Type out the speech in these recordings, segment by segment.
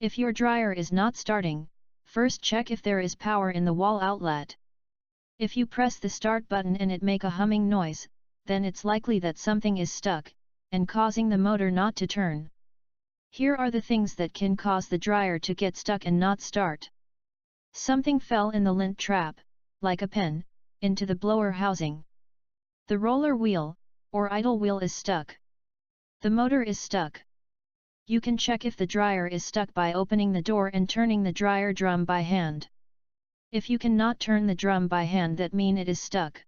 If your dryer is not starting, first check if there is power in the wall outlet. If you press the start button and it make a humming noise, then it's likely that something is stuck, and causing the motor not to turn. Here are the things that can cause the dryer to get stuck and not start. Something fell in the lint trap, like a pen, into the blower housing. The roller wheel, or idle wheel is stuck. The motor is stuck. You can check if the dryer is stuck by opening the door and turning the dryer drum by hand. If you cannot turn the drum by hand, that means it is stuck.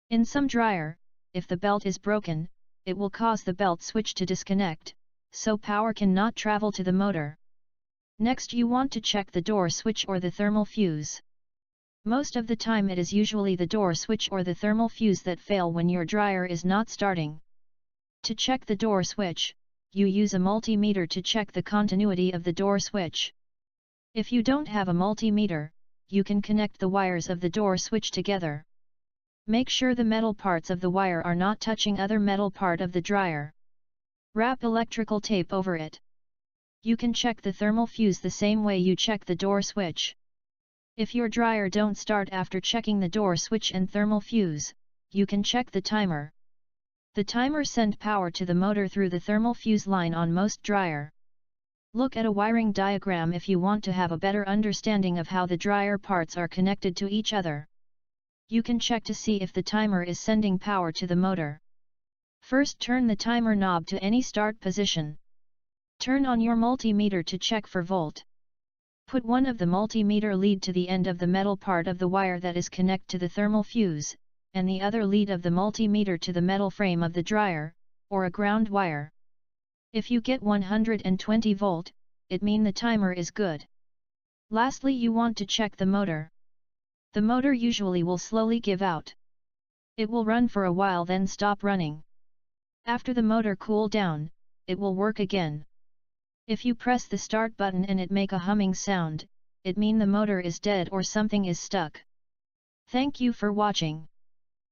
In some dryer, if the belt is broken, it will cause the belt switch to disconnect, so power cannot travel to the motor. Next you want to check the door switch or the thermal fuse. Most of the time it is usually the door switch or the thermal fuse that fail when your dryer is not starting. To check the door switch, you use a multimeter to check the continuity of the door switch. If you don't have a multimeter, you can connect the wires of the door switch together. Make sure the metal parts of the wire are not touching other metal part of the dryer. Wrap electrical tape over it. You can check the thermal fuse the same way you check the door switch. If your dryer don't start after checking the door switch and thermal fuse, you can check the timer. The timer send power to the motor through the thermal fuse line on most dryer. Look at a wiring diagram if you want to have a better understanding of how the dryer parts are connected to each other. You can check to see if the timer is sending power to the motor. First turn the timer knob to any start position. Turn on your multimeter to check for volt. Put one of the multimeter lead to the end of the metal part of the wire that is connected to the thermal fuse, and the other lead of the multimeter to the metal frame of the dryer, or a ground wire. If you get 120 volt, it means the timer is good. Lastly, you want to check the motor. The motor usually will slowly give out. It will run for a while then stop running. After the motor cool down, it will work again. If you press the start button and it make a humming sound, it mean the motor is dead or something is stuck. Thank you for watching.